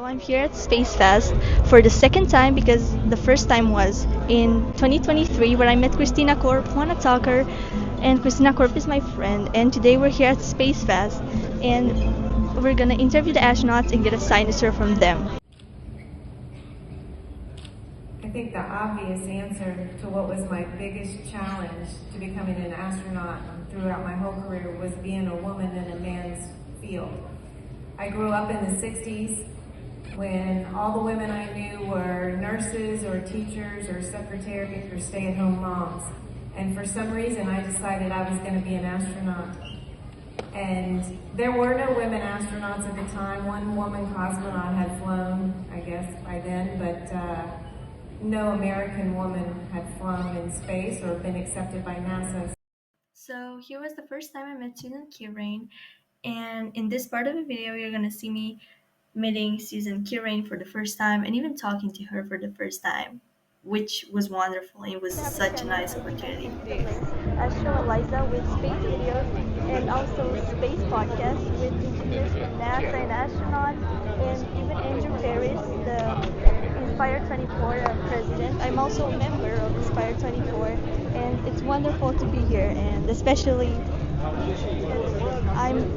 I'm here at SpaceFest for the second time because the first time was in 2023 where I met Christina Korp, Juana Tucker, and Christina Korp is my friend. And today we're here at SpaceFest and we're gonna interview the astronauts and get a signature from them. I think the obvious answer to what was my biggest challenge to becoming an astronaut throughout my whole career was being a woman in a man's field. I grew up in the 60s when all the women I knew were nurses or teachers or secretaries or stay-at-home moms. And for some reason I decided I was going to be an astronaut. And there were no women astronauts at the time. One woman cosmonaut had flown, I guess, by then, but no American woman had flown in space or been accepted by NASA. So here was the first time I met Susan Kirain, and in this part of the video you're gonna see me meeting Susan Kirain for the first time and even talking to her for the first time, which was wonderful and it was such a nice opportunity. Astro Eliza with space videos and also space podcasts with engineers from NASA and astronauts and even Andrew Ferris, the Inspire 24 president. I'm also a member of Inspire 24 and it's wonderful to be here, and especially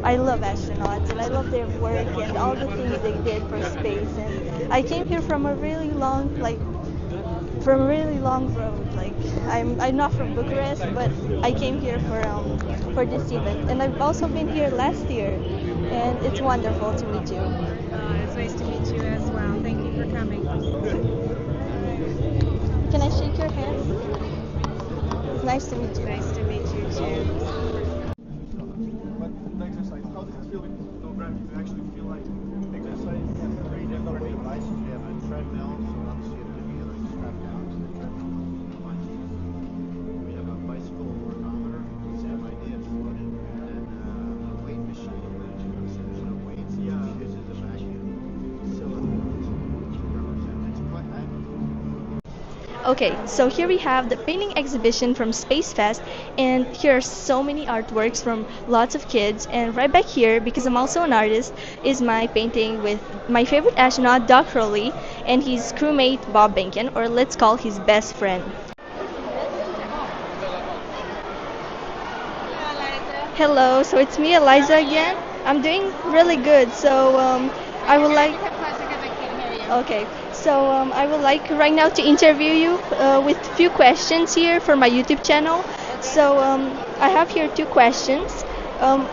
I love astronauts and I love their work and all the things they did for space, and I came here from a really long road. Like I'm not from Bucharest, but I came here for this event, and I've also been here last year, and it's wonderful to meet you. It's nice to meet you as well. Thank you for coming. Can I shake your hand? It's nice to meet you. Nice to meet you too. But exercise, how does it feel with no gravity? Do you actually feel like exercise? We have already devices. We have a treadmill, so obviously it's going to be like strapped down to the treadmill. We have a bicycle ergometer, same idea, it's floating, and then a weight machine. There's no weights. Yeah, this is a vacuum cylinder. It's quite active. Okay, so here we have the painting exhibition from SpaceFest, and here are so many artworks from lots of kids. And right back here, because I'm also an artist, is my painting with my favorite astronaut, Doug Hurley, and his crewmate, Bob Behnken, or let's call his best friend. Hello, so it's me, Eliza, again. I'm doing really good, so I would like... Okay, so I would like right now to interview you with a few questions here for my YouTube channel. So I have here two questions.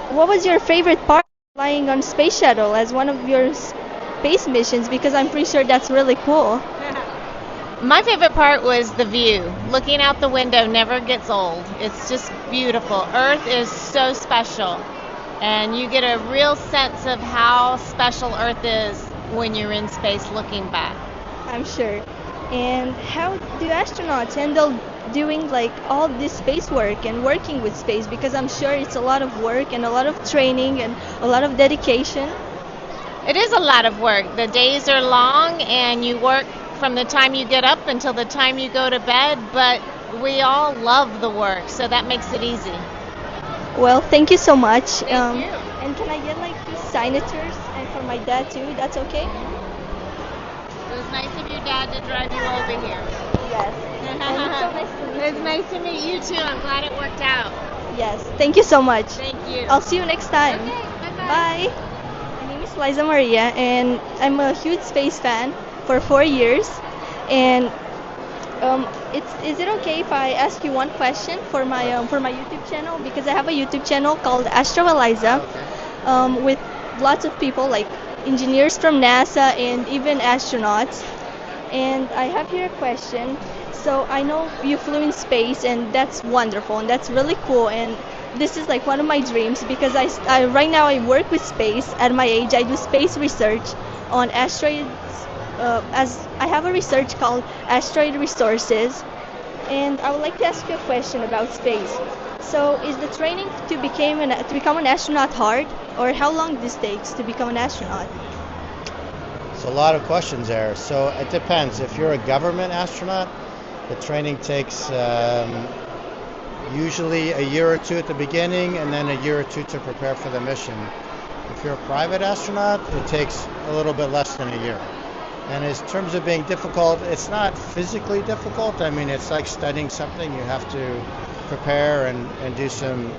What was your favorite part of flying on space shuttle as one of your space missions? Because I'm pretty sure that's really cool. My favorite part was the view. Looking out the window never gets old. It's just beautiful. Earth is so special, and you get a real sense of how special Earth is when you're in space looking back. I'm sure. And how do astronauts handle doing like all this space work and working with space? Because I'm sure it's a lot of work and a lot of training and a lot of dedication. It is a lot of work. The days are long, and you work from the time you get up until the time you go to bed, but we all love the work, so that makes it easy. Well, thank you so much. Thank you. And can I get like these signatures and for my dad too? That's okay? It was nice of your dad to drive you over here. Yes. And it's so nice to meet It's you. nice to meet you too. I'm glad it worked out. Yes. Thank you so much. Thank you. I'll see you next time. Okay, bye-bye. Bye. My name is Liza Maria, and I'm a huge space fan for 4 years. And is it okay if I ask you one question for my YouTube channel? Because I have a YouTube channel called Astro Eliza, with lots of people like engineers from NASA and even astronauts. And I have here a question. So I know you flew in space, and that's wonderful, and that's really cool. And this is like one of my dreams because I right now I work with space. At my age, I do space research on asteroids. As I have a research called Asteroid Resources, and I would like to ask you a question about space. So, is the training to become an astronaut hard, or how long this takes to become an astronaut? It's a lot of questions there. So it depends. If you're a government astronaut, the training takes usually a year or two at the beginning, and then a year or two to prepare for the mission. If you're a private astronaut, it takes a little bit less than a year. And in terms of being difficult, it's not physically difficult. I mean, it's like studying something. You have to prepare and do some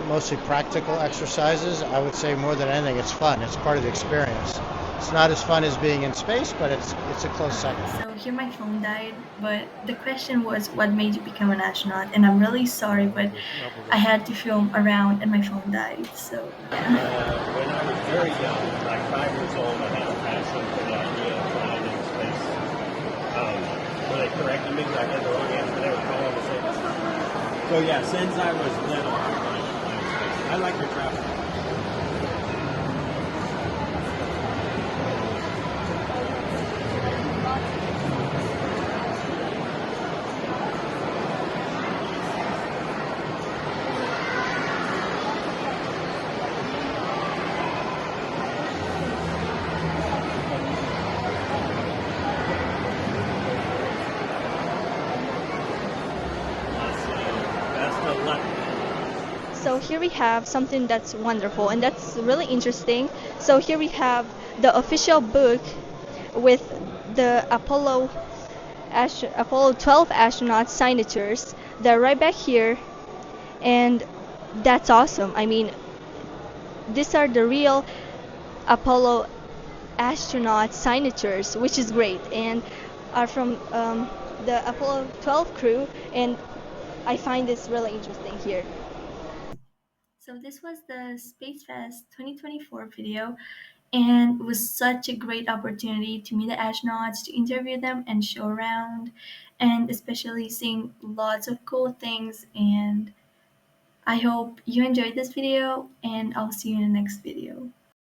mostly practical exercises. I would say more than anything, it's fun. It's part of the experience. It's not as fun as being in space, but it's a close second. So here my phone died, but the question was what made you become an astronaut? And I'm really sorry, but I had to film around and my phone died. So yeah. When I was very young, like 5 years old, I had a passion for the idea of flying in space. When they corrected me, I had the wrong answer, they were calling the same stuff. So yeah, since I was little, I wanted to fly in space. I like to travel. So here we have something that's wonderful and that's really interesting. So here we have the official book with the Apollo 12 astronauts signatures. They're right back here, and that's awesome. I mean, these are the real Apollo astronaut signatures, which is great, and are from the Apollo 12 crew, and I find this really interesting here. So this was the SpaceFest 2024 video, and it was such a great opportunity to meet the astronauts, to interview them and show around, and especially seeing lots of cool things. And I hope you enjoyed this video, and I'll see you in the next video.